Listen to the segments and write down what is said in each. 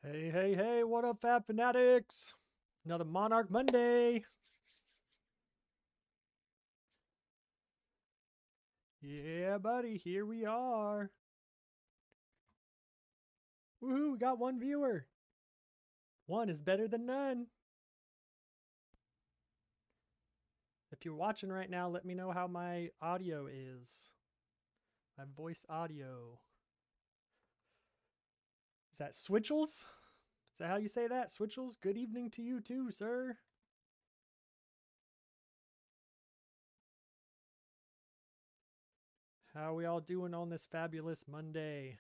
Hey, hey, hey, what up, Fab Fanatics? Another Monarch Monday. Yeah, buddy, here we are. Woohoo, we got one viewer. One is better than none. If you're watching right now, let me know how my audio is. My voice audio. Is that Switchels? Is that how you say that? Switchels? Good evening to you too, sir. How are we all doing on this fabulous Monday?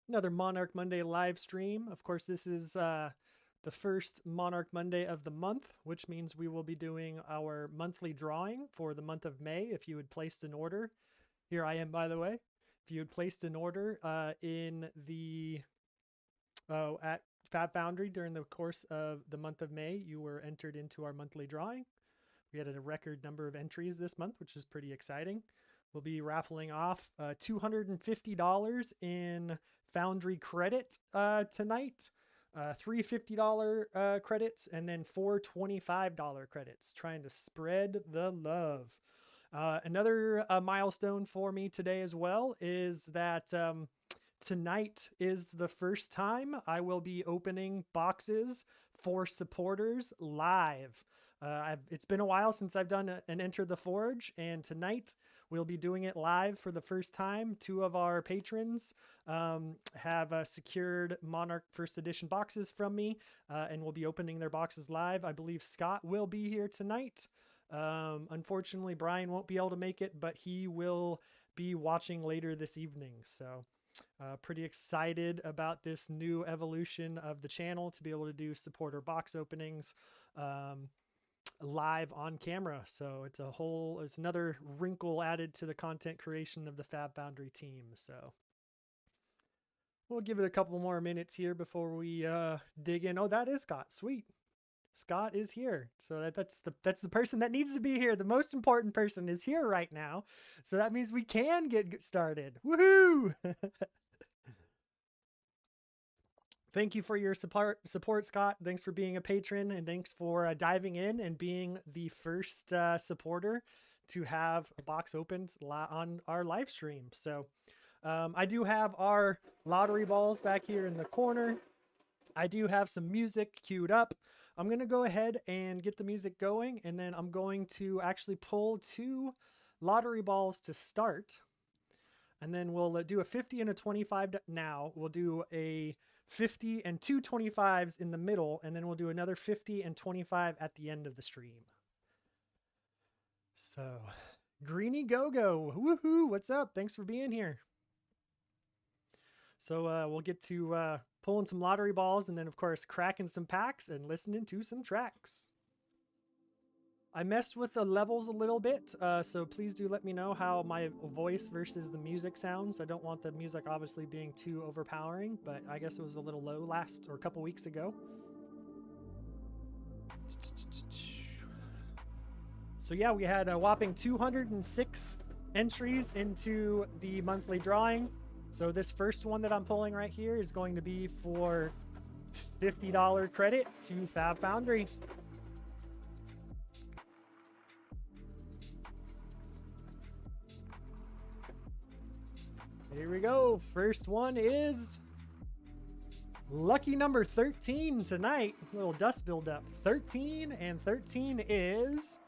Another Monarch Monday live stream. Of course, this is the first Monarch Monday of the month, which means we will be doing our monthly drawing for the month of May. If you had placed an order, here I am, by the way. If you had placed an order at FaB Foundry during the course of the month of May, you were entered into our monthly drawing. We had a record number of entries this month, which is pretty exciting. We'll be raffling off $250 in Foundry credit tonight, three $50 credits, and then four $25 credits, trying to spread the love. Another milestone for me today as well is that tonight is the first time I will be opening boxes for supporters live. It's been a while since I've done an Enter the Forge, and tonight we'll be doing it live for the first time. Two of our patrons have secured Monarch First Edition boxes from me, and will be opening their boxes live. I believe Scott will be here tonight. Unfortunately, Brian won't be able to make it, but he will be watching later this evening. So pretty excited about this new evolution of the channel to be able to do supporter box openings live on camera. So it's another wrinkle added to the content creation of the FaB Foundry team. So we'll give it a couple more minutes here before we dig in. Oh, that is Scott. Sweet. Scott is here. So that's the person that needs to be here. The most important person is here right now. So that means we can get started. Woohoo! Thank you for your support, Scott. Thanks for being a patron, and thanks for diving in and being the first supporter to have a box opened on our live stream. So I do have our lottery balls back here in the corner. I do have some music queued up. I'm going to go ahead and get the music going, and then I'm going to actually pull two lottery balls to start. And then we'll do a 50 and a 25 now. We'll do a 50 and two 25s in the middle, and then we'll do another 50 and 25 at the end of the stream. So, Greeny Go-Go, woohoo, what's up? Thanks for being here. So we'll get to pulling some lottery balls, and then of course cracking some packs and listening to some tracks. I messed with the levels a little bit, so please do let me know how my voice versus the music sounds. I don't want the music obviously being too overpowering, but I guess it was a little low a couple weeks ago. So yeah, we had a whopping 206 entries into the monthly drawing. So this first one that I'm pulling right here is going to be for $50 credit to FaB Foundry. Here we go. First one is lucky number 13 tonight. A little dust buildup. 13, and 13 is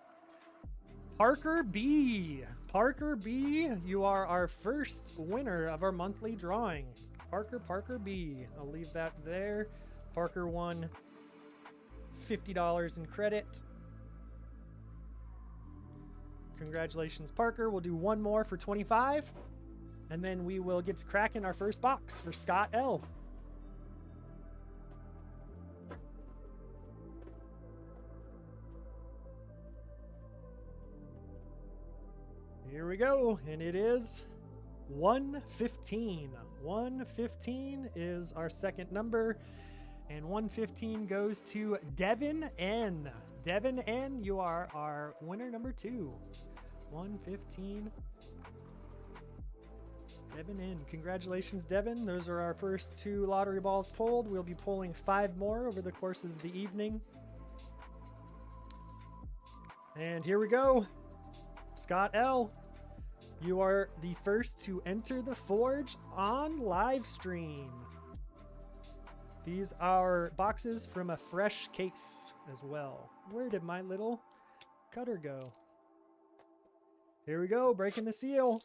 Parker B. Parker B, you are our first winner of our monthly drawing. Parker B. I'll leave that there. Parker won $50 in credit. Congratulations, Parker. We'll do one more for 25. And then we will get to cracking our first box for Scott L. Here we go, and it is 115. 115 is our second number, and 115 goes to Devin N. Devin N, you are our winner number 2. 115 Devin in. Congratulations, Devin. Those are our first 2 lottery balls pulled. We'll be pulling 5 more over the course of the evening. And here we go. Scott L., you are the first to enter the Forge on live stream. These are boxes from a fresh case as well. Where did my little cutter go? Here we go, breaking the seal.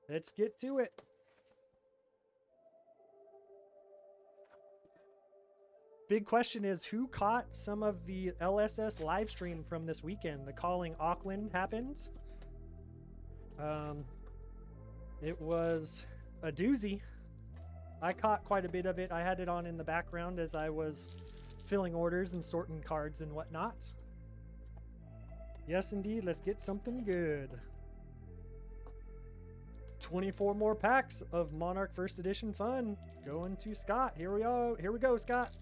Let's get to it. Big question is, who caught some of the LSS live stream from this weekend? The Calling Auckland happened. It was a doozy. I caught quite a bit of it. I had it on in the background as I was filling orders and sorting cards and whatnot. Yes, indeed. Let's get something good. 24 more packs of Monarch First Edition fun going to Scott. Here we go. Here we go, Scott.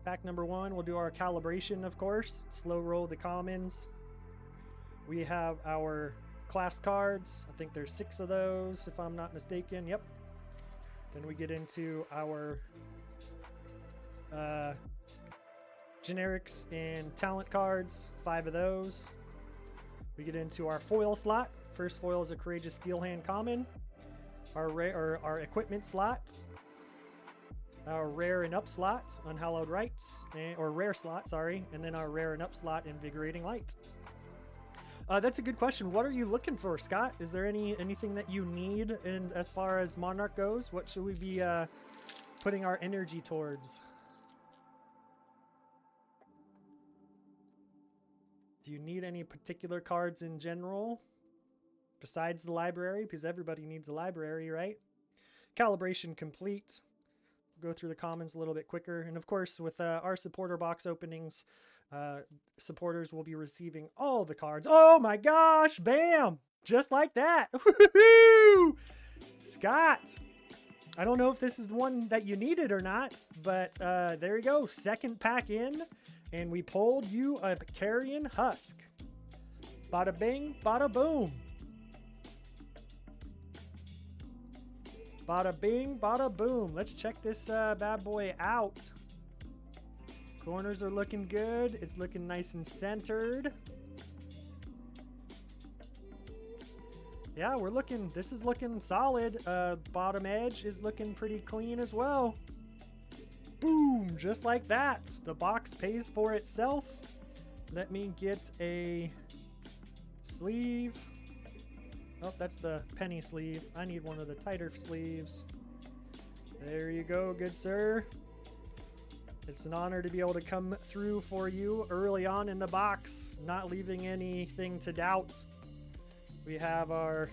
Pack number 1, we'll do our calibration, of course. Slow roll the commons. We have our class cards. I think there's 6 of those, if I'm not mistaken. Yep. Then we get into our generics and talent cards. 5 of those. We get into our foil slot. First foil is a Courageous Steelhand common. Our equipment slot. Our rare and up slot, Unhallowed Rites, or rare slot, sorry, and then our rare and up slot, Invigorating Light. That's a good question. What are you looking for, Scott? Is there anything that you need? And as far as Monarch goes, what should we be putting our energy towards? Do you need any particular cards in general besides the library? Because everybody needs a library, right? Calibration complete. Go through the commons a little bit quicker. And of course, with our supporter box openings, supporters will be receiving all the cards. Oh my gosh, bam! Just like that. Woo-hoo-hoo! Scott, I don't know if this is the one that you needed or not, but there you go. Second pack in, and we pulled you a Carrion Husk. Bada bing, bada boom. Bada bing, bada boom. Let's check this bad boy out. Corners are looking good. It's looking nice and centered. Yeah, this is looking solid. Bottom edge is looking pretty clean as well. Boom, just like that. The box pays for itself. Let me get a sleeve. Oh, that's the penny sleeve. I need one of the tighter sleeves. There you go, good sir. It's an honor to be able to come through for you early on in the box, not leaving anything to doubt. We have our...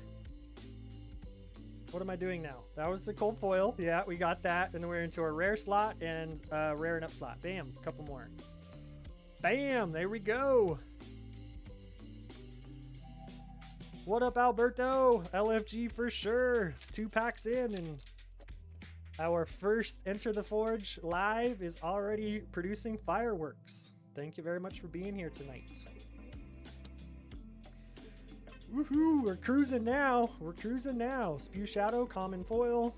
What am I doing now? That was the cold foil. Yeah, we got that. And then we're into our rare slot and rare and up slot. Bam, a couple more. Bam, there we go. What up, Alberto? LFG for sure. 2 packs in, and our first Enter the Forge live is already producing fireworks. Thank you very much for being here tonight. Woohoo! We're cruising now. We're cruising now. Spew Shadow, common foil.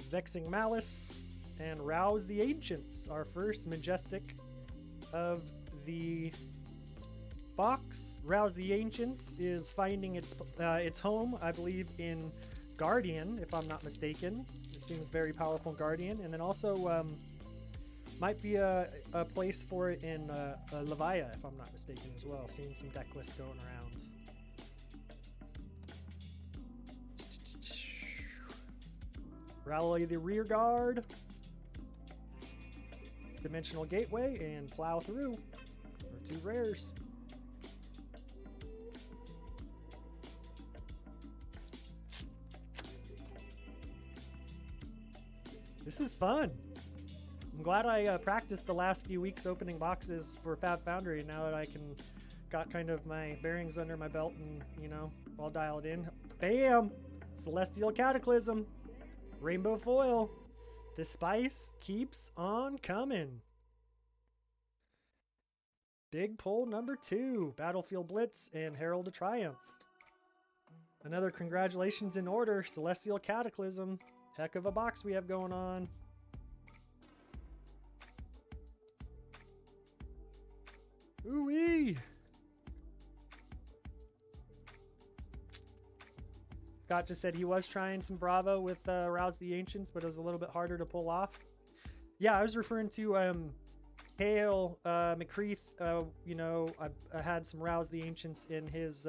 Vexing Malice, and Rouse the Ancients, our first majestic of the box. Rouse the Ancients is finding its home, I believe, in Guardian, if I'm not mistaken. It seems very powerful in Guardian, and then also might be a place for it in Levia, if I'm not mistaken as well. Seeing some deck lists going around. Rally the Rear Guard, Dimensional Gateway, and Plow Through for 2 rares. This is fun. I'm glad I practiced the last few weeks opening boxes for FaB Foundry. Now that I got kind of my bearings under my belt and, you know, all dialed in. Bam! Celestial Cataclysm. Rainbow foil. The spice keeps on coming. Big pull number 2, Battlefield Blitz and Herald of Triumph. Another congratulations in order, Celestial Cataclysm. Heck of a box we have going on. Ooh-wee! Scott just said he was trying some Bravo with Rouse the Ancients, but it was a little bit harder to pull off. Yeah, I was referring to Hale McCreath. You know, I had some Rouse the Ancients in his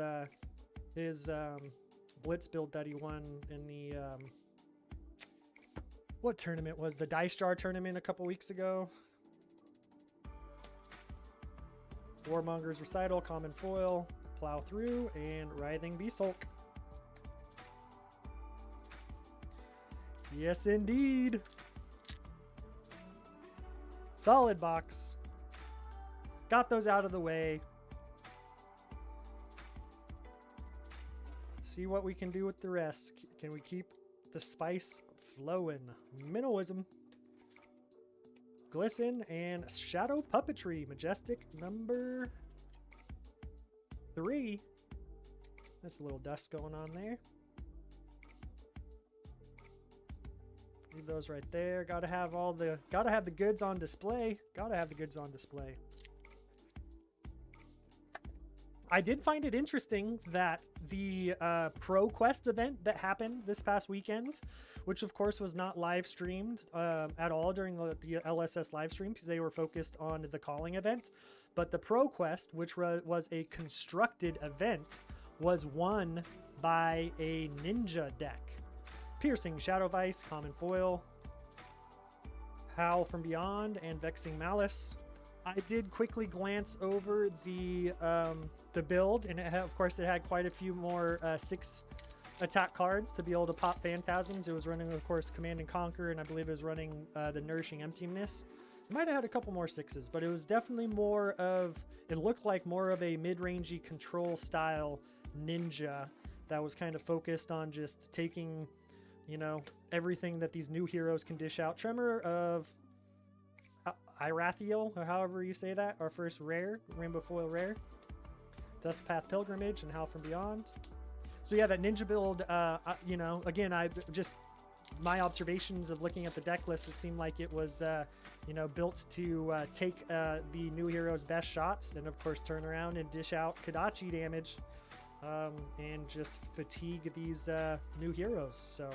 Blitz build that he won in the what tournament was the Dice Jar tournament a couple weeks ago. Warmonger's Recital, Common Foil, Plow Through, and Writhing Beast Hulk. Yes, indeed. Solid box. Got those out of the way. See what we can do with the rest. Can we keep the spice flowing? Minnowism. Glisten and Shadow Puppetry. Majestic number 3. That's a little dust going on there. Leave those right there. Gotta have the goods on display. Gotta have the goods on display. I did find it interesting that the Pro Quest event that happened this past weekend, which of course was not live streamed at all during the LSS live stream because they were focused on the calling event, but the Pro Quest, which was a constructed event, was won by a ninja deck. Piercing Shadow Vice, Common Foil, Howl from Beyond, and Vexing Malice. I did quickly glance over the build, and of course it had quite a few more 6 attack cards to be able to pop Phantasms. It was running, of course, Command and Conquer, and I believe it was running the Nourishing Emptiness. It might have had a couple more 6s, but it was definitely more of, it looked like more of a mid-rangey control style ninja that was kind of focused on just taking, you know, everything that these new heroes can dish out. Tremor of Irathiel, or however you say that, our first rare, Rainbow Foil rare. Duskpath Pilgrimage and Howl from Beyond. So yeah, that ninja build, you know, again, my observations of looking at the deck list, it seemed like it was, you know, built to take the new hero's best shots and of course turn around and dish out Kodachi damage and just fatigue these new heroes. So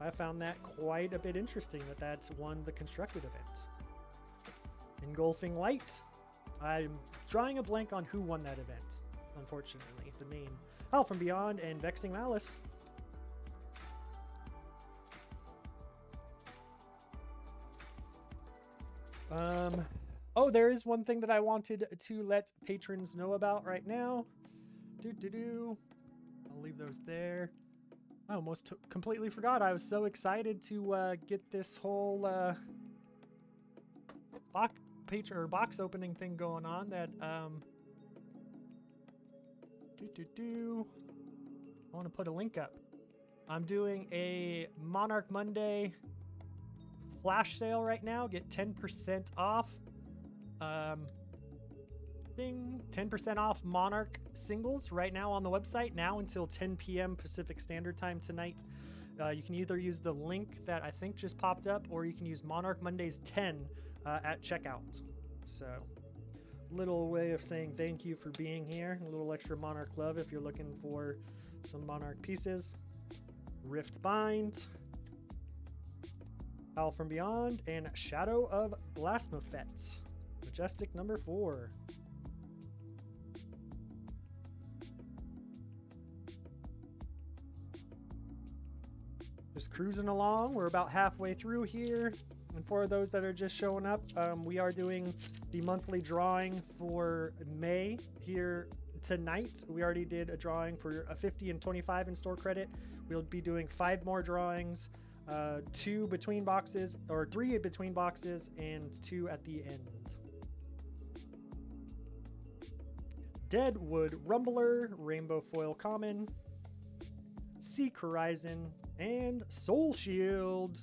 I found that quite a bit interesting that won the constructed event. Engulfing Light. I'm drawing a blank on who won that event, unfortunately, the name. Howl from Beyond and Vexing Malice. Oh, there is one thing that I wanted to let patrons know about right now. I'll leave those there. I almost completely forgot. I was so excited to get this whole box opening thing going on that I want to put a link up. I'm doing a Monarch Monday flash sale right now. Get 10% off. 10% off Monarch singles right now on the website, now until 10 p.m. Pacific Standard Time tonight. You can either use the link that I think just popped up, or you can use Monarch Mondays 10 at checkout. So, little way of saying thank you for being here. A little extra Monarch love if you're looking for some Monarch pieces. Rift Bind, Howl from Beyond, and Shadow of Blasphemous. Majestic number 4. Just cruising along. We're about halfway through here. And for those that are just showing up, we are doing the monthly drawing for May here tonight. We already did a drawing for a 50 and 25 in store credit. We'll be doing 5 more drawings, 2 between boxes, or 3 between boxes, and 2 at the end. Deadwood Rumbler, Rainbow Foil Common, Seek Horizon, and Soul Shield.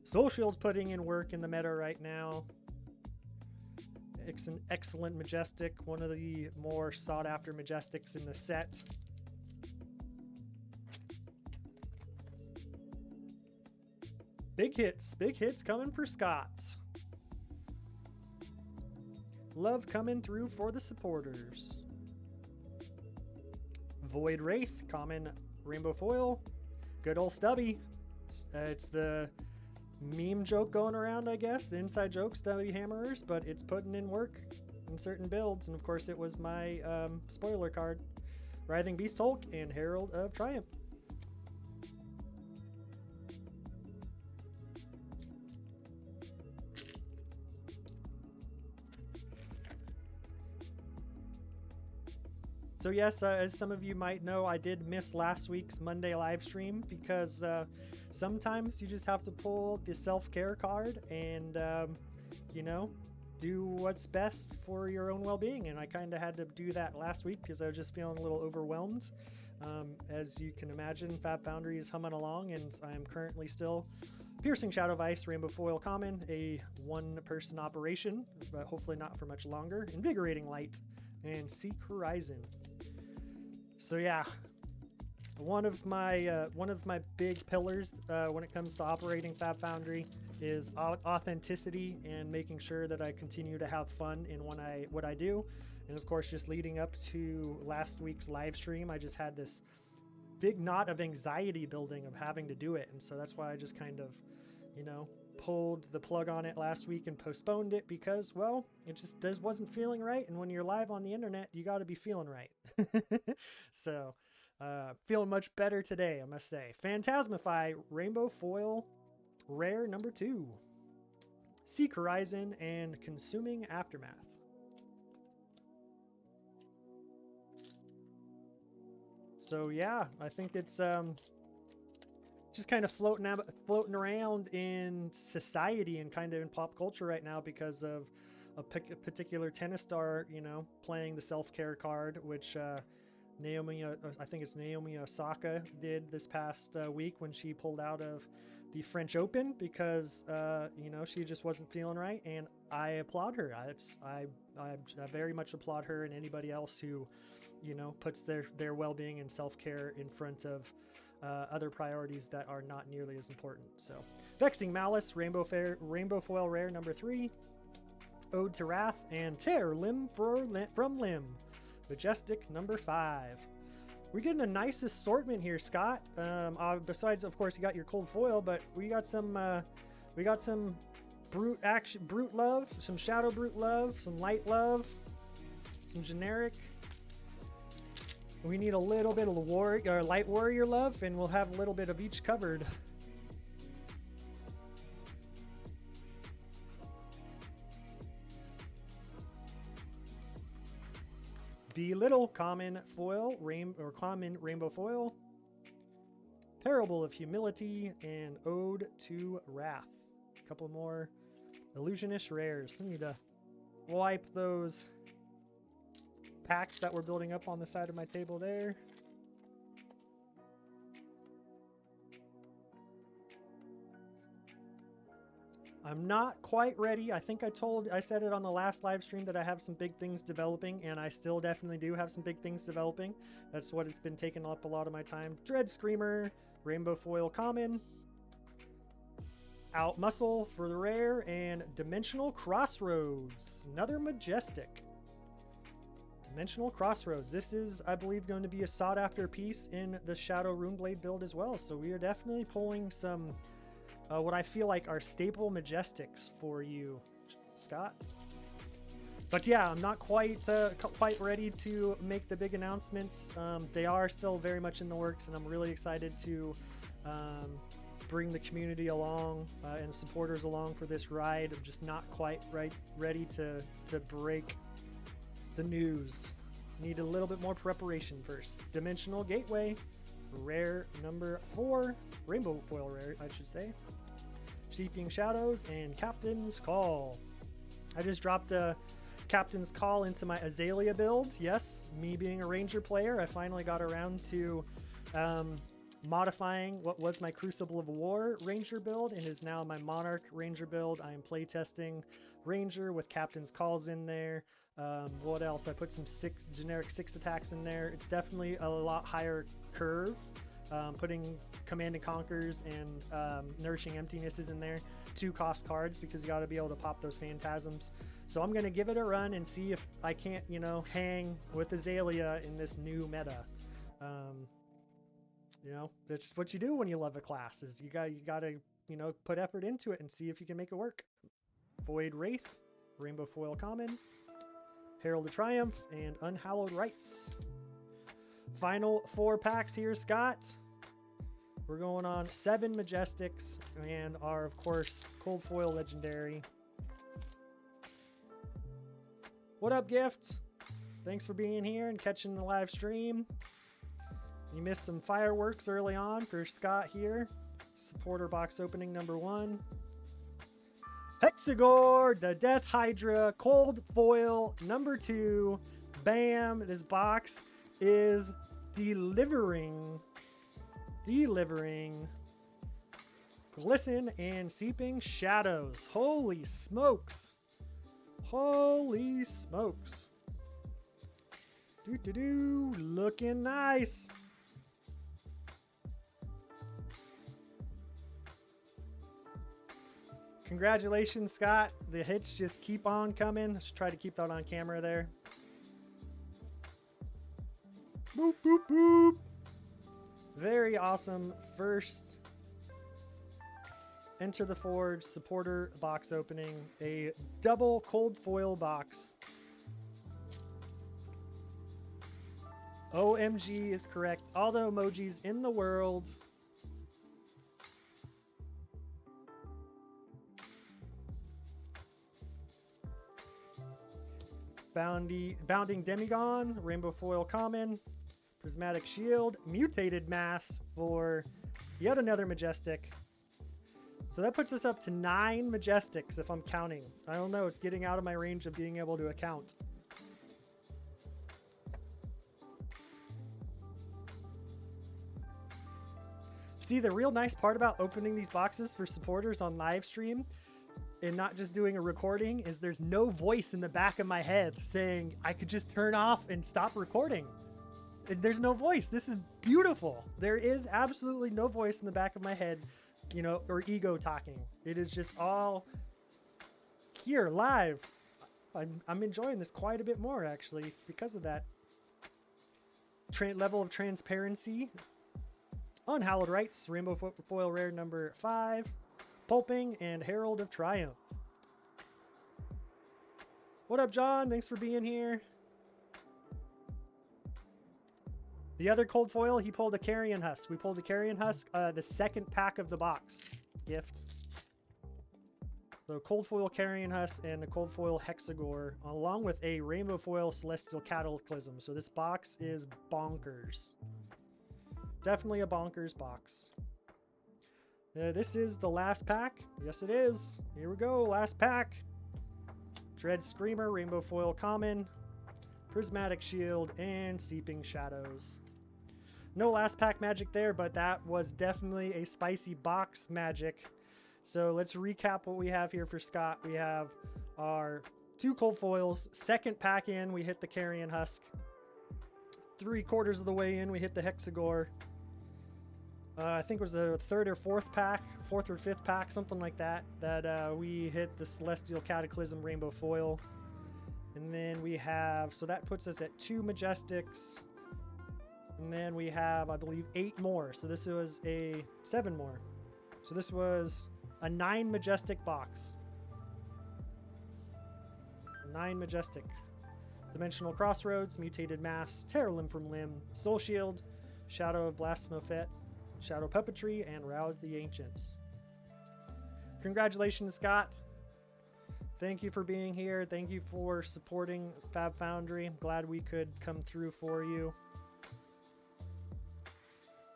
Soul Shield's putting in work in the meta right now. It's an excellent Majestic, one of the more sought after Majestics in the set. Big hits coming for Scott. Love coming through for the supporters. Void Wraith, common rainbow foil. Good old Stubby. It's the meme joke going around, I guess, the inside joke, Stubby Hammerers, but it's putting in work in certain builds, and of course it was my spoiler card. Writhing Beast Hulk and Herald of Triumph. So yes, as some of you might know, I did miss last week's Monday live stream because sometimes you just have to pull the self-care card and, you know, do what's best for your own well-being. And I kind of had to do that last week because I was just feeling a little overwhelmed. As you can imagine, FaB Foundry is humming along, and I am currently still Piercing Shadow of Ice, Rainbow Foil Common, a one-person operation, but hopefully not for much longer. Invigorating Light and Seek Horizon. So yeah, one of my big pillars when it comes to operating FaB Foundry is authenticity and making sure that I continue to have fun in what I do. And of course, just leading up to last week's live stream, I just had this big knot of anxiety building of having to do it, and so that's why I just kind of, you know, pulled the plug on it last week and postponed it because, well, it just wasn't feeling right, and when you're live on the internet, you got to be feeling right. So feeling much better today, I must say. Phantasmify Rainbow Foil Rare number 2, Seek Horizon and Consuming Aftermath. So yeah, I think it's just kind of floating around in society and kind of in pop culture right now because of a particular tennis star, you know, playing the self-care card, which I think it's Naomi Osaka did this past week when she pulled out of the French Open because, you know, she just wasn't feeling right, and I applaud her. I very much applaud her and anybody else who, you know, puts their well-being and self-care in front of other priorities that are not nearly as important. So, Vexing Malice, Rainbow Foil Rare number 3, Ode to Wrath, and Tear Limb from Limb, Majestic number 5. We're getting a nice assortment here, Scott. Besides, of course, you got your cold foil, but we got some brute love, some shadow brute love, some light love, some generic. We need a little bit of light warrior love, and we'll have a little bit of each covered. Belittle, common foil, common rainbow foil, Parable of Humility, and Ode to Wrath. A couple more illusionish rares. I need to wipe those packs that we're building up on the side of my table there. I'm not quite ready. I think I said it on the last live stream that I have some big things developing, and I still definitely do have some big things developing. That's what has been taking up a lot of my time. Dread Screamer, Rainbow Foil Common, Out Muscle for the rare, and Dimensional Crossroads, another Majestic. Dimensional Crossroads. This is, I believe, going to be a sought-after piece in the Shadow Runeblade build as well. So we are definitely pulling some what I feel like are staple Majestics for you, Scott. But yeah, I'm not quite ready to make the big announcements. They are still very much in the works, and I'm really excited to bring the community along and supporters along for this ride. I'm just not quite ready to break the news. Need a little bit more preparation first. Dimensional Gateway, rare number 4, Rainbow Foil rare, I should say. Seeping Shadows and Captain's Call. I just dropped a Captain's Call into my Azalea build. Yes, me being a Ranger player, I finally got around to modifying what was my Crucible of War Ranger build and is now my Monarch Ranger build. I am playtesting Ranger with Captain's Calls in there. What else? I put some generic 6 attacks in there. It's definitely a lot higher curve. Putting Command and Conquers and Nourishing Emptinesses in there. 2 cost cards because you got to be able to pop those Phantasms. So I'm going to give it a run and see if I can't, you know, hang with Azalea in this new meta. You know, that's what you do when you love a class, is you got to, you know, put effort into it and see if you can make it work. Void Wraith, Rainbow Foil Common, Herald of Triumph, and Unhallowed Rites. Final 4 packs here, Scott. We're going on 7 Majestics and our, of course, Cold Foil Legendary. What up, Gift? Thanks for being here and catching the live stream. You missed some fireworks early on for Scott here. Supporter box opening number 1. Hexagore, the Death Hydra, Cold Foil number 2. Bam! This box is delivering Glisten and Seeping Shadows. Holy smokes! Holy smokes! Looking nice. Congratulations, Scott. The hits just keep on coming. Let's try to keep that on camera there. Boop, boop, boop. Very awesome first Enter the Forge supporter box opening. A double cold foil box. OMG is correct. All the emojis in the world. Bounding Demigon, Rainbow Foil Common, Prismatic Shield, Mutated Mass for yet another Majestic. So that puts us up to 9 Majestics if I'm counting. I don't know, it's getting out of my range of being able to account. See, the real nice part about opening these boxes for supporters on live stream and not just doing a recording is there's no voice in the back of my head saying I could just turn off and stop recording. There's no voice. This is beautiful. There is absolutely no voice in the back of my head, you know, or ego talking. It is just all here live. I'm enjoying this quite a bit more actually because of that level of transparency. Unhallowed Rites, Rainbow Foil Rare number 5. Pulping, and Herald of Triumph. What up, John? Thanks for being here. The other cold foil, he pulled a Carrion Husk. We pulled a Carrion Husk, the second pack of the box gift. So cold foil Carrion Husk and a cold foil Hexagore, along with a rainbow foil Celestial Cataclysm. So this box is bonkers. Definitely a bonkers box. This is the last pack. Yes, it is. Here we go. Last pack. Dread Screamer, Rainbow Foil Common, Prismatic Shield, and Seeping Shadows. No last pack magic there, but that was definitely a spicy box magic. So let's recap what we have here for Scott. We have our 2 cold foils. Second pack in, we hit the Carrion Husk. 3/4 of the way in, we hit the Hexagore. I think it was the 3rd or 4th pack, 4th or 5th pack, something like that, that we hit the Celestial Cataclysm Rainbow Foil. And then we have, so that puts us at 2 Majestics. And then we have, I believe, 8 more. So this was a 7 more. So this was a 9 Majestic box. 9 Majestic. Dimensional Crossroads, Mutated Mass, Tear Limb from Limb, Soul Shield, Shadow of Blasphemophet, Shadow Puppetry, and Rouse the Ancients. Congratulations, Scott. Thank you for being here. Thank you for supporting FaB Foundry. I'm glad we could come through for you.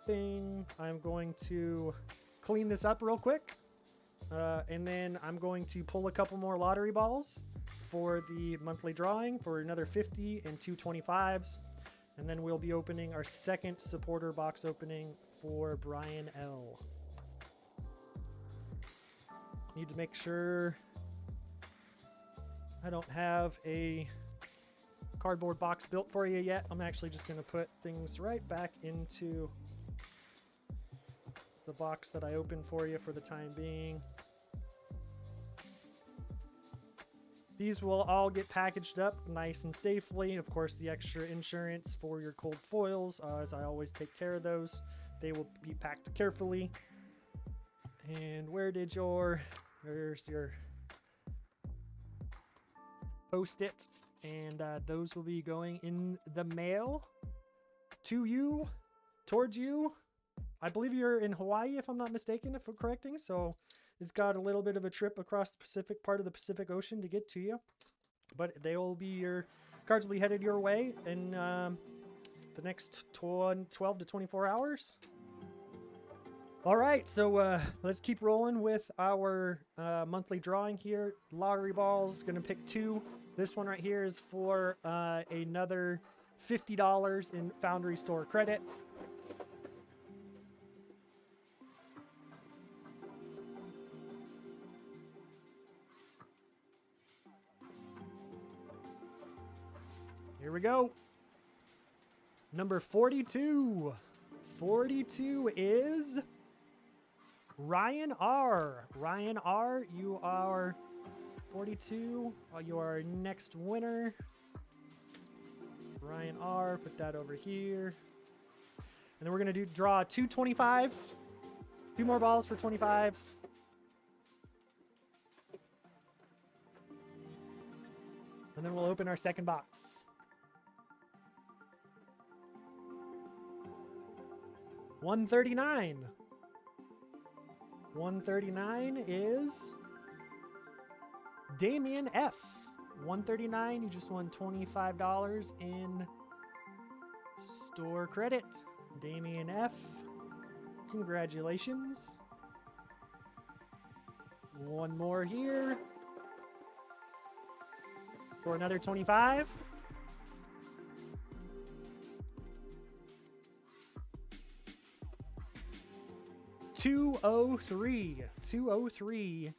Bing. I'm going to clean this up real quick. And then I'm going to pull a couple more lottery balls for the monthly drawing for another 50 and 2 25s. And then we'll be opening our second supporter box opening for Brian L. Need to make sure I don't have a cardboard box built for you yet. I'm actually just going to put things right back into the box that I opened for you for the time being. These will all get packaged up nice and safely. Of course, the extra insurance for your cold foils, as I always take care of those. They will be packed carefully. And there's your Post-it. And those will be going in the mail to you, towards you. I believe you're in Hawaii, if I'm not mistaken, if I'm correcting. So it's got a little bit of a trip across the Pacific, part of the Pacific Ocean to get to you. But they will be, your cards will be headed your way in the next 12 to 24 hours. All right, so let's keep rolling with our monthly drawing here. Lottery balls, gonna pick 2. This one right here is for another $50 in Foundry store credit. Here we go. Number 42. 42 is Ryan R. Ryan R, you are 42. You are our next winner. Ryan R, put that over here. And then we're going to draw 2 25s. 2 more balls for 25s. And then we'll open our second box. 139. 139 is Damien F. 139, you just won $25 in store credit. Damien F. Congratulations. One more here for another 25. $203. 203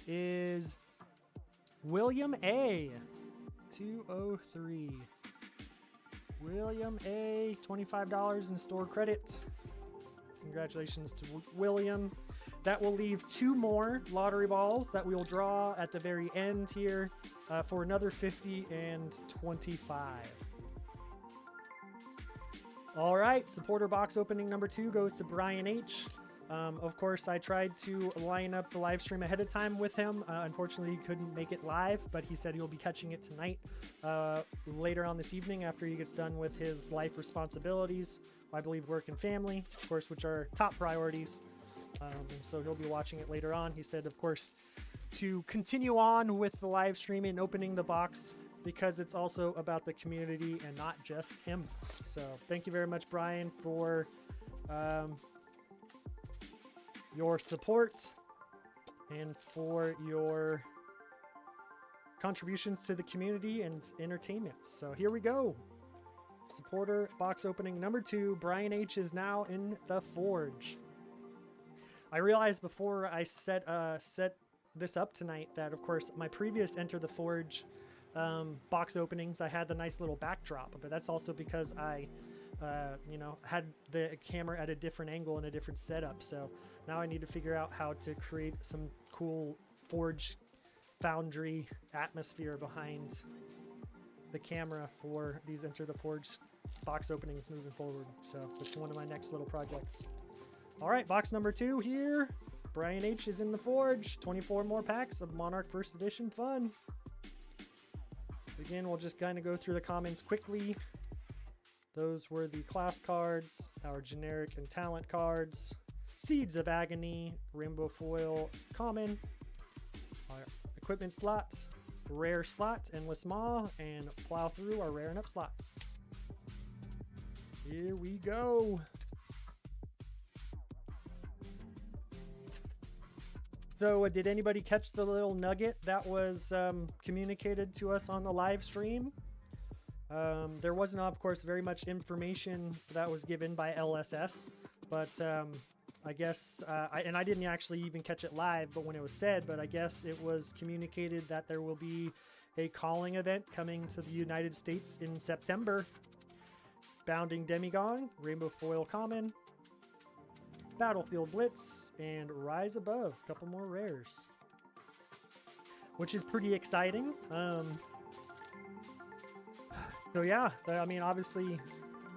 is William A. 203. William A. $25 in store credit. Congratulations to William. That will leave 2 more lottery balls that we will draw at the very end here for another 50 and 25. All right, supporter box opening number 2 goes to Brian H. Of course, I tried to line up the live stream ahead of time with him. Unfortunately, he couldn't make it live, but he said he'll be catching it tonight, later on this evening after he gets done with his life responsibilities. I believe work and family, of course, which are top priorities. So he'll be watching it later on. He said, of course, to continue on with the live stream and opening the box because it's also about the community and not just him. So thank you very much, Brian, for your support and for your contributions to the community and entertainment. So here we go. Supporter box opening number 2. Brian H is now in the Forge. I realized before I set this up tonight that, of course, my previous Enter the Forge box openings, I had the nice little backdrop, but that's also because I had the camera at a different angle and a different setup. So now I need to figure out how to create some cool Forge Foundry atmosphere behind the camera for these Enter the Forge box openings moving forward. So that's one of my next little projects. All right, box number 2 here. Brian H is in the Forge. 24 more packs of Monarch First Edition fun. Again, we'll just kind of go through the comments quickly. Those were the class cards, our generic and talent cards, Seeds of Agony, Rainbow Foil Common, our equipment slots, rare slot, Endless Maw, and Plow Through our rare and up slot. Here we go. So did anybody catch the little nugget that was communicated to us on the live stream? There wasn't, of course, very much information that was given by LSS, but I guess, and I didn't actually even catch it live, but when it was said, but I guess it was communicated that there will be a calling event coming to the United States in September. Bounding Demigod, Rainbow Foil Common, Battlefield Blitz, and Rise Above, a couple more rares, which is pretty exciting. So yeah, I mean, obviously,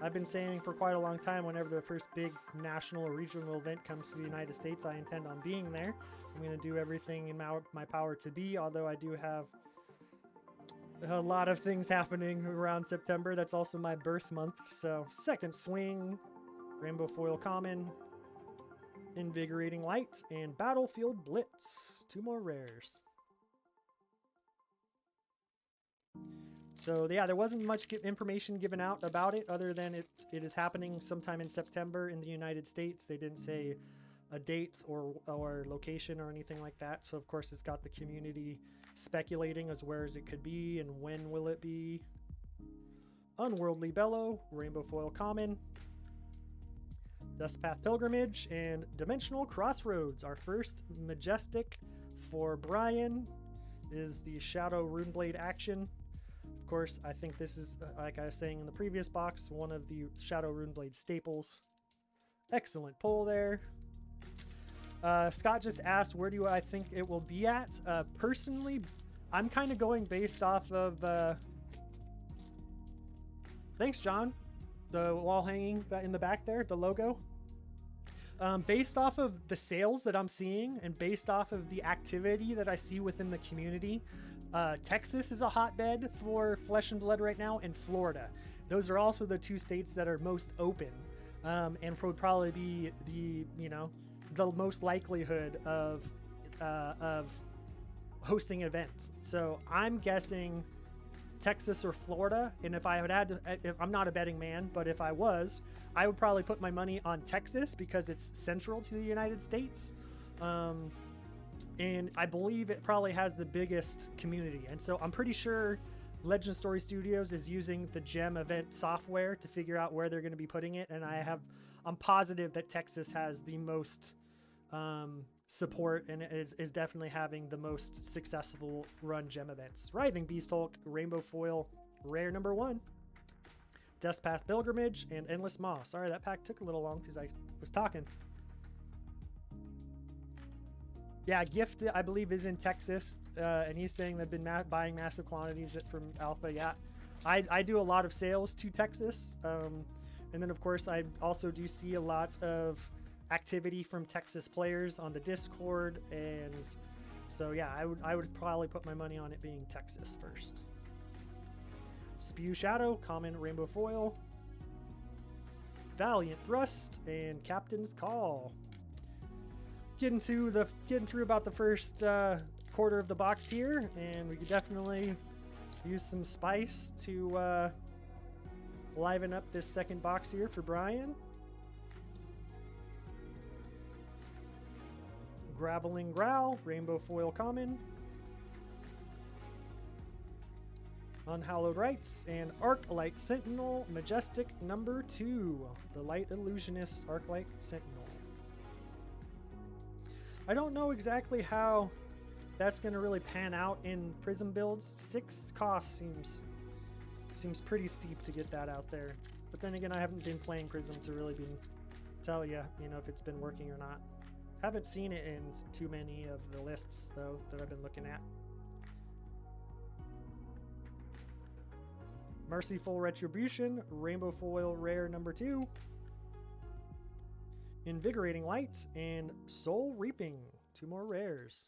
I've been saying for quite a long time, whenever the first big national or regional event comes to the United States, I intend on being there. I'm going to do everything in my power to be, although I do have a lot of things happening around September. That's also my birth month. So Second Swing, Rainbow Foil Common, Invigorating Light, and Battlefield Blitz. 2 more rares. So yeah, there wasn't much information given out about it other than it is happening sometime in September in the United States. They didn't say a date or location or anything like that. So of course it's got the community speculating as where it could be and when will it be. Unworldly Bellow, Rainbow Foil Common, Dustpath Pilgrimage, and Dimensional Crossroads. Our first Majestic for Brian is the Shadow Runeblade action. Of course, I think this is, like I was saying in the previous box, one of the Shadow Runeblade staples. Excellent pull there. Scott just asked, where do I think it will be at? Personally, I'm kind of going based off of... Thanks, John. The wall hanging in the back there, the logo. Based off of the sales that I'm seeing and based off of the activity that I see within the community, Texas is a hotbed for Flesh and Blood right now, and Florida. Those are also the 2 states that are most open, and would probably be the most likelihood of hosting events. So I'm guessing Texas or Florida, and if I'm not a betting man, but if I was, I would probably put my money on Texas because it's central to the United States. And I believe it probably has the biggest community. And so I'm pretty sure Legend Story Studios is using the Gem event software to figure out where they're going to be putting it. And I'm positive that Texas has the most support and is definitely having the most successful run Gem events. Writhing Beast Hulk, Rainbow Foil, rare number 1, Dustpath Pilgrimage, and Endless Maw. Sorry, that pack took a little long because I was talking. Yeah, Gift, I believe, is in Texas, and he's saying they've been buying massive quantities from Alpha. Yeah, I do a lot of sales to Texas, and then of course I also do see a lot of activity from Texas players on the Discord, and so yeah, I would probably put my money on it being Texas first. Spew Shadow, Common, Rainbow Foil, Valiant Thrust, and Captain's Call. Getting through about the first quarter of the box here, and we could definitely use some spice to liven up this second box here for Brian. Graveling Growl, Rainbow Foil Common, Unhallowed Rites, and Arclight Sentinel Majestic number 2, the Light Illusionist Arclight Sentinel. I don't know exactly how that's going to really pan out in Prism builds. 6 cost seems pretty steep to get that out there. But then again, I haven't been playing Prism to really tell you, if it's been working or not. Haven't seen it in too many of the lists though that I've been looking at. Merciful Retribution, Rainbow Foil rare number 2. Invigorating Light, and Soul Reaping. 2 more rares.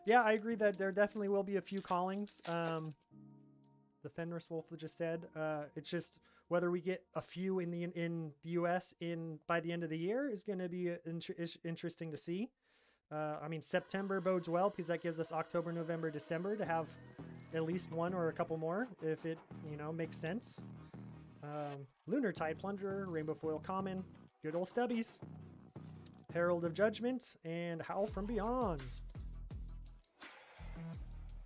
Yeah, I agree that there definitely will be a few callings. The Fenris Wolf just said. It's just whether we get a few in the US by the end of the year is going to be interesting to see. I mean, September bodes well because that gives us October, November, December to have at least one or a couple more if it makes sense. Lunar Tide Plunderer, Rainbow Foil Common, good old Stubbies, Herald of Judgment, and Howl from Beyond.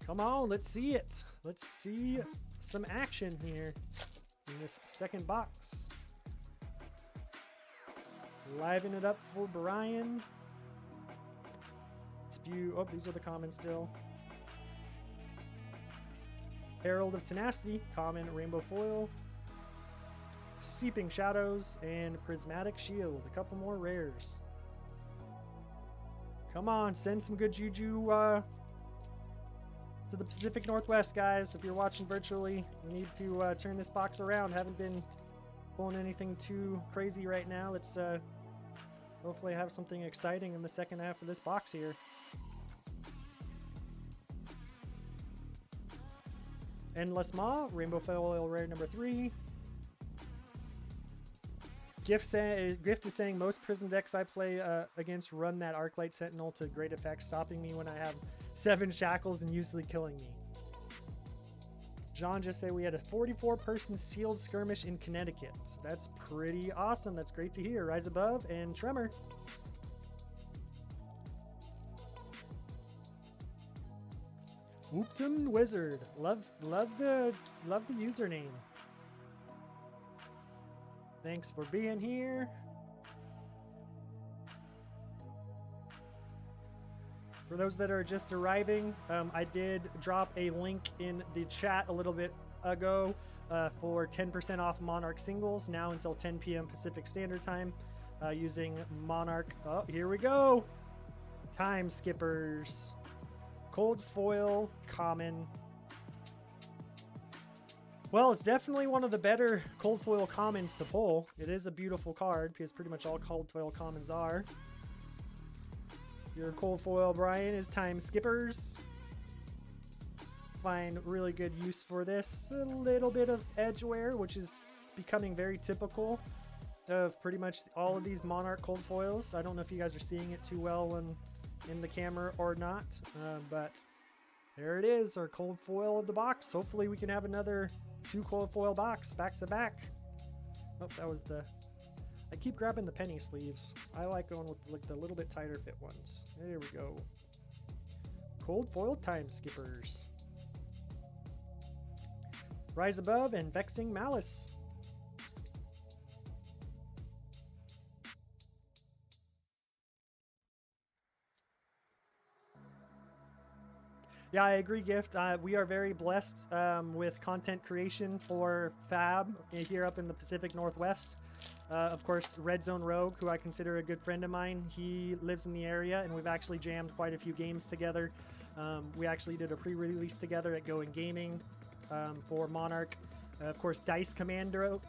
Come on, let's see it. Let's see some action here in this second box. Liven it up for Brian. Spew. Oh, these are the commons still. Herald of Tenacity, common rainbow foil. Seeping Shadows and Prismatic Shield. A couple more rares. Come on, send some good juju to the Pacific Northwest, guys. If you're watching virtually, we need to turn this box around. Haven't been pulling anything too crazy right now. Let's hopefully have something exciting in the second half of this box here. Endless Maw, Rainbow Foil Rare number 3. Gift is saying most Prism decks I play against run that Arclight Sentinel to great effect, stopping me when I have 7 shackles and usually killing me. John just said we had a 44-person sealed skirmish in Connecticut. That's pretty awesome. That's great to hear. Rise Above and Tremor. Whoopton Wizard. Love the username. Thanks for being here. For those that are just arriving, I did drop a link in the chat a little bit ago for 10% off Monarch singles now until 10 p.m. Pacific Standard Time using Monarch. Oh, here we go. Time Skippers. Cold Foil, common. Well, it's definitely one of the better Cold Foil commons to pull. It is a beautiful card, because pretty much all Cold Foil commons are. Your Cold Foil, Brian, is Time Skippers. Find really good use for this. A little bit of edge wear, which is becoming very typical of pretty much all of these Monarch Cold Foils. I don't know if you guys are seeing it too well in the camera or not, but there it is, our Cold Foil of the box. Hopefully we can have another 2 Cold Foil box back to back. Oh, that was the... I keep grabbing the penny sleeves. I like going with like the little bit tighter fit ones. There we go. Cold Foil Time Skippers. Rise Above and Vexing Malice. Yeah, I agree, Gift. We are very blessed with content creation for FaB here up in the Pacific Northwest. Of course, Red Zone Rogue, who I consider a good friend of mine, he lives in the area, and we've actually jammed quite a few games together. We actually did a pre-release together at Going Gaming for Monarch. Of course, Dice Commando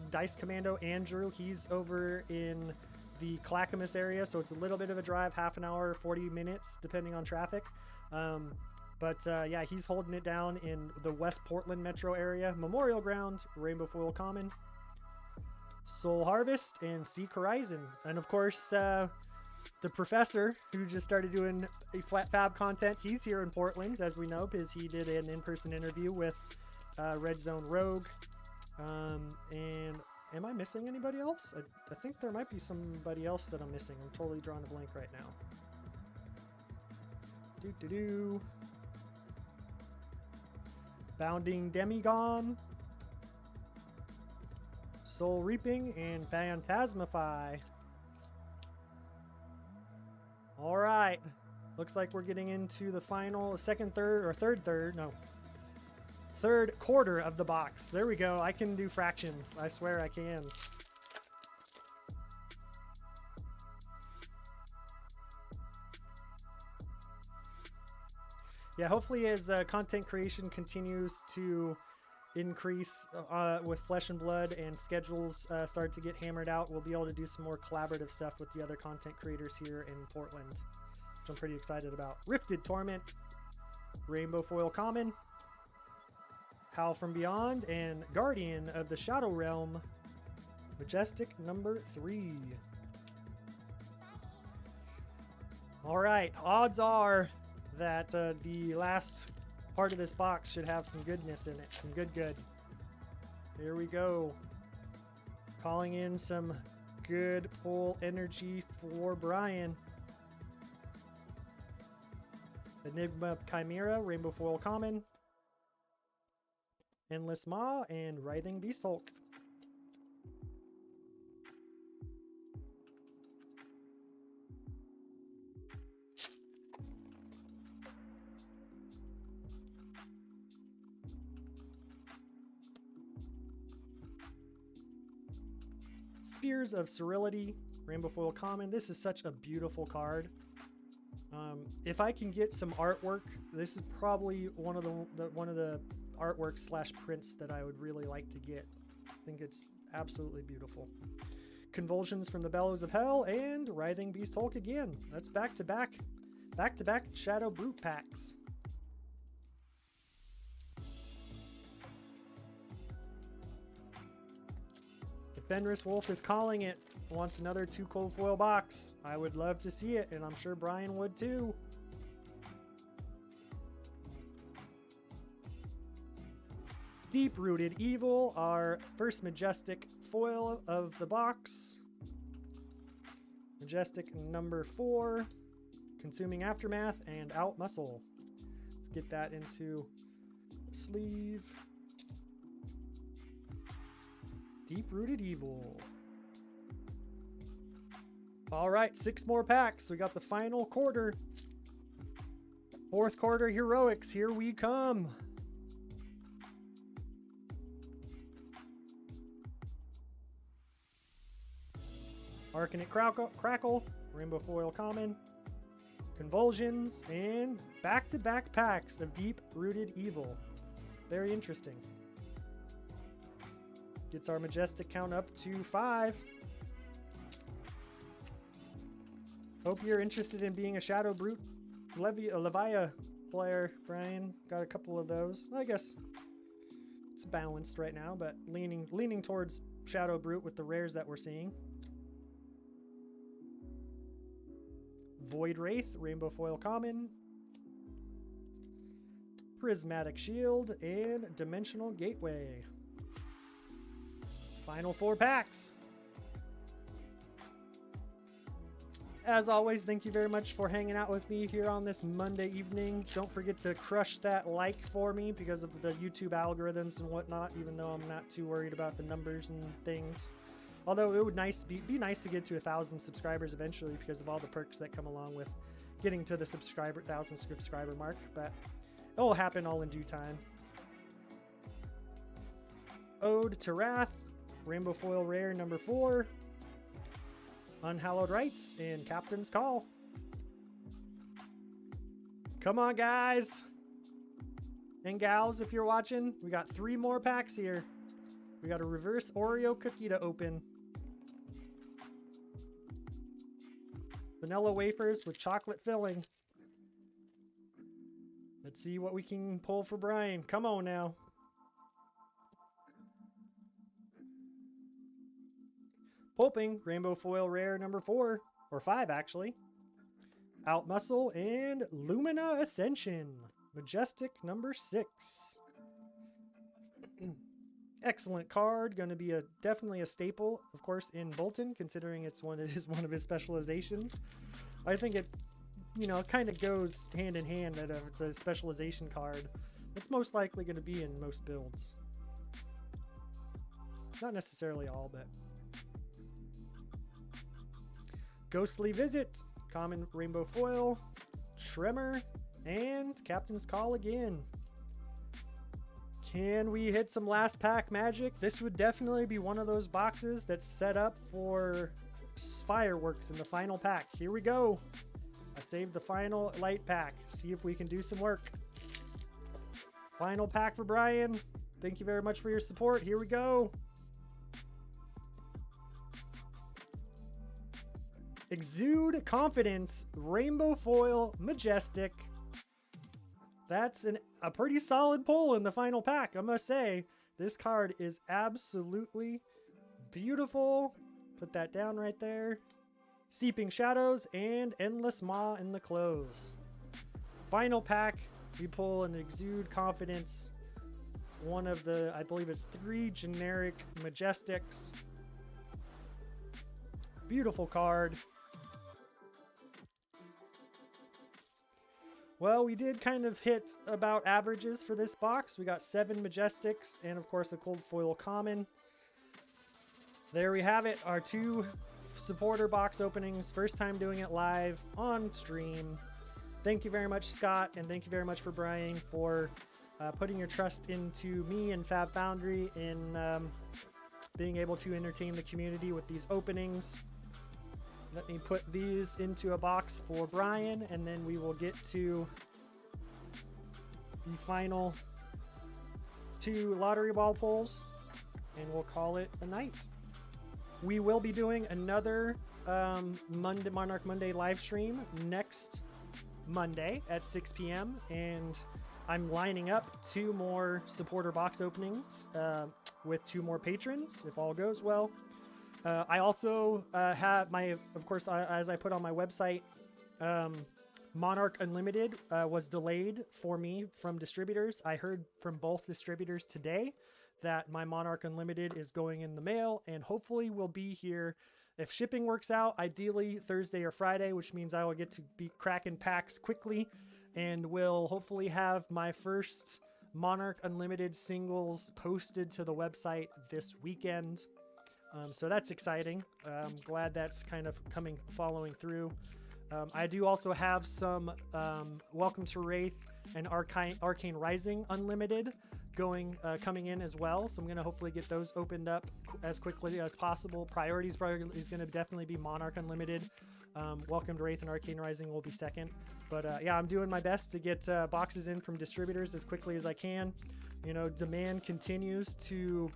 Andrew, he's over in the Clackamas area, so it's a little bit of a drive, half an hour, 40 minutes, depending on traffic. But yeah, he's holding it down in the West Portland metro area. Memorial Ground, Rainbow Foil Common, Soul Harvest, and Seek Horizon. And of course, the professor, who just started doing FaB content, he's here in Portland, as we know, because he did an in-person interview with Red Zone Rogue. And am I missing anybody else? I think there might be somebody else that I'm missing. I'm totally drawing a blank right now. Doo-doo-doo. Bounding Demigon, Soul Reaping, and Phantasmify. Alright, looks like we're getting into the final third quarter of the box. There we go. I can do fractions. I swear I can. Yeah, hopefully as content creation continues to increase with Flesh and Blood and schedules start to get hammered out, we'll be able to do some more collaborative stuff with the other content creators here in Portland, which I'm pretty excited about. Rifted Torment, Rainbow Foil Common, Howl from Beyond, and Guardian of the Shadow Realm, Majestic number 3. Alright, odds are that the last part of this box should have some goodness in it, some good. Here we go. Calling in some good full energy for Brian. Enigma Chimera, Rainbow Foil Common, Endless Maw, and Writhing Beast Hulk. Spheres of Cerility, Rainbow Foil Common. This is such a beautiful card. If I can get some artwork, this is probably one of the artwork slash prints that I would really like to get. I think it's absolutely beautiful. Convulsions from the Bellows of Hell and Writhing Beast Hulk again. That's back-to-back Shadow Brute packs. If Fenris Wolf is calling it, wants another 2 cold foil box, I would love to see it, and I'm sure Brian would too. Deep-Rooted Evil, our first Majestic foil of the box. Majestic number 4, Consuming Aftermath, and Out Muscle. Let's get that into the sleeve. Deep-Rooted Evil. All right, 6 more packs. We got the final quarter. 4th quarter heroics, here we come. Arcanite Crackle, Rainbow Foil Common, Convulsions, and back-to-back packs of Deep-Rooted Evil. Very interesting. Gets our Majestic count up to 5. Hope you're interested in being a Shadow Brute Levia player, Brian. Got a couple of those. I guess it's balanced right now, but leaning towards Shadow Brute with the rares that we're seeing. Void Wraith, Rainbow Foil Common, Prismatic Shield, and Dimensional Gateway. Final 4 packs. As always, thank you very much for hanging out with me here on this Monday evening. Don't forget to crush that like for me because of the YouTube algorithms and whatnot, even though I'm not too worried about the numbers and things. Although it would be nice to get to 1,000 subscribers eventually because of all the perks that come along with getting to the 1,000 subscriber mark, but it will happen all in due time. Ode to Wrath, Rainbow Foil Rare number 4, Unhallowed Rites, and Captain's Call. Come on, guys and gals, if you're watching, we got 3 more packs here. We got a reverse Oreo cookie to open. Vanilla wafers with chocolate filling. Let's see what we can pull for Brian. Come on now. Pulping, Rainbow Foil Rare number 4, or 5 actually. Out Muscle and Lumina Ascension, Majestic number 6. Excellent card, going to be definitely a staple, of course, in Bolton, considering it is one of his specializations. I think it, kind of goes hand in hand that it's a specialization card. It's most likely going to be in most builds. Not necessarily all, but. Ghostly Visit, common Rainbow Foil, Tremor, and Captain's Call again. Can we hit some last pack magic? This would definitely be one of those boxes that's set up for fireworks in the final pack. Here we go. I saved the final light pack. See if we can do some work. Final pack for Brian. Thank you very much for your support. Here we go. Exude Confidence, Rainbow Foil, Majestic. That's a pretty solid pull in the final pack, I must say. This card is absolutely beautiful. Put that down right there. Seeping Shadows and Endless Maw in the close. Final pack, we pull an Exude Confidence. One of the, I believe it's 3 generic Majestics. Beautiful card. Well, we did kind of hit about averages for this box. We got 7 Majestics and of course a cold foil common. There we have it, our 2 supporter box openings. First time doing it live on stream. Thank you very much, Scott, and thank you very much for Brian for putting your trust into me and FaB Foundry in being able to entertain the community with these openings. Let me put these into a box for Brian, and then we will get to the final 2 lottery ball pulls, and we'll call it a night. We will be doing another Monarch Monday live stream next Monday at 6 p.m. and I'm lining up 2 more supporter box openings with 2 more patrons if all goes well. I also have of course, as I put on my website, Monarch Unlimited was delayed for me from distributors. I heard from both distributors today that my Monarch Unlimited is going in the mail and hopefully will be here, if shipping works out, ideally Thursday or Friday, which means I will get to be cracking packs quickly and will hopefully have my first Monarch Unlimited singles posted to the website this weekend. So that's exciting. I'm glad that's kind of following through. I do also have some Welcome to Wraith and Arcane Rising Unlimited coming in as well. So I'm going to hopefully get those opened up as quickly as possible. Priorities is going to definitely be Monarch Unlimited. Welcome to Wraith and Arcane Rising will be second. But yeah, I'm doing my best to get boxes in from distributors as quickly as I can. You know, demand continues to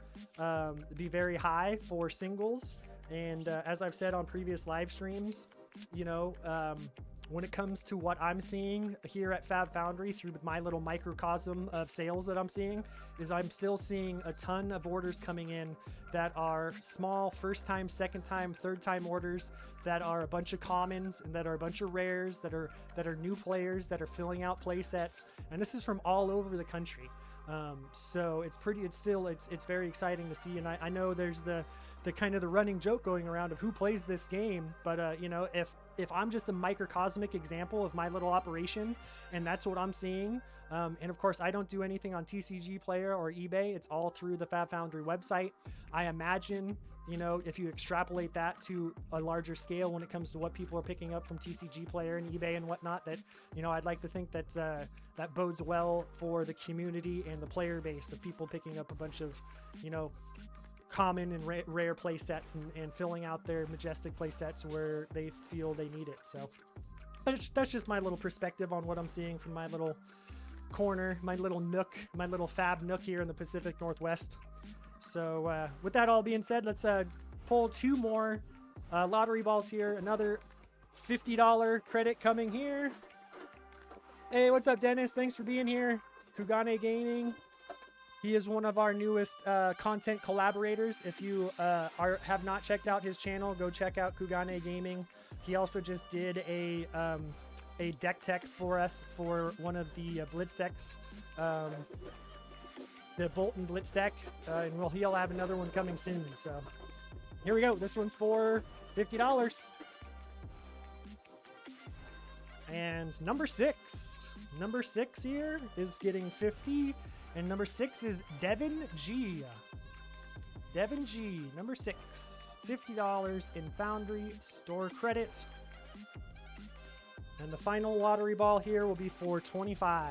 be very high for singles. And as I've said on previous live streams, you know, when it comes to what I'm seeing here at FaB Foundry through my little microcosm of sales that I'm seeing, is I'm still seeing a ton of orders coming in that are small first time, second time, third time orders that are a bunch of commons and that are a bunch of rares that are new players that are filling out play sets, and this is from all over the country. So it's very exciting to see, and I know there's the kind of the running joke going around of who plays this game, but you know, if I'm just a microcosmic example of my little operation and that's what I'm seeing, and of course I don't do anything on TCG Player or eBay, it's all through the FaB Foundry website. I imagine, you know, if you extrapolate that to a larger scale when it comes to what people are picking up from TCG Player and eBay and whatnot, that, you know, I'd like to think that that bodes well for the community and the player base of people picking up a bunch of, you know, common and rare play sets and filling out their majestic play sets where they feel they need it. So that's just my little perspective on what I'm seeing from my little corner, my little nook, my little FaB nook here in the Pacific Northwest. So with that all being said, let's pull 2 more lottery balls here. Another $50 credit coming here. Hey, what's up, Dennis? Thanks for being here. Kugane Gaming. He is one of our newest content collaborators. If you have not checked out his channel, go check out Kugane Gaming. He also just did a deck tech for us for one of the Blitz decks, the Bolton Blitz deck, and he'll have another one coming soon. So here we go. This one's for $50. And number 6 here is getting 50. And number 6 is Devin G. Devin G, number 6. $50 in Foundry store credit. And the final lottery ball here will be for $25.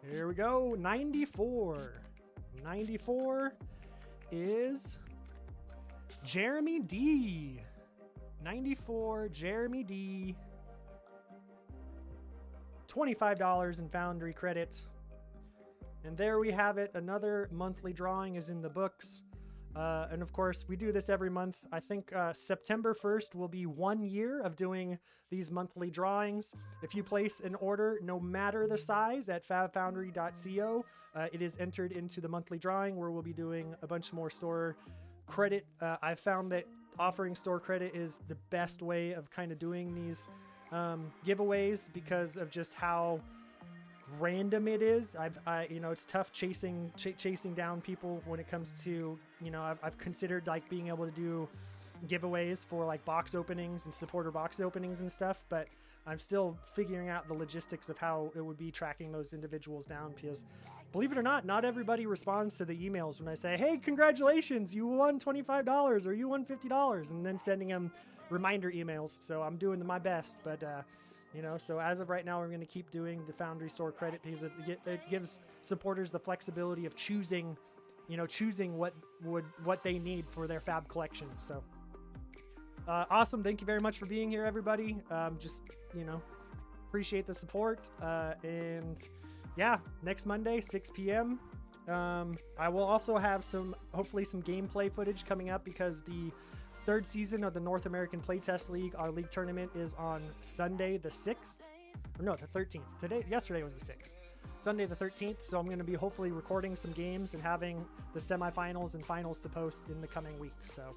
Here we go, 94. 94 is Jeremy D. 94, Jeremy D. $25 in Foundry credit. And there we have it. Another monthly drawing is in the books. And of course, we do this every month. I think September 1st will be 1 year of doing these monthly drawings. If you place an order, no matter the size, at FaBtcg, it is entered into the monthly drawing where we'll be doing a bunch more store credit. I've found that offering store credit is the best way of kind of doing these giveaways because of just how random it is. You know, it's tough chasing down people when it comes to, you know, I've considered like being able to do giveaways for like box openings and supporter box openings and stuff, but I'm still figuring out the logistics of how it would be tracking those individuals down, because believe it or not everybody responds to the emails when I say, hey, congratulations, you won $25 or you won $50, and then sending them reminder emails. So I'm doing my best, but you know, so as of right now, we're going to keep doing the Foundry Store credit, because it gives supporters the flexibility of choosing, you know, what they need for their FaB collection. So awesome. Thank you very much for being here, everybody. Just, you know, appreciate the support. And yeah, next Monday, 6 p.m. I will also have hopefully some gameplay footage coming up, because the third season of the North American Playtest League, our league tournament, is on Sunday the 6th. Or no, the 13th. Yesterday was the 6th. Sunday the 13th. So I'm going to be hopefully recording some games and having the semifinals and finals to post in the coming week. So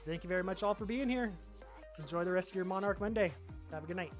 thank you very much all for being here. Enjoy the rest of your Monarch Monday. Have a good night.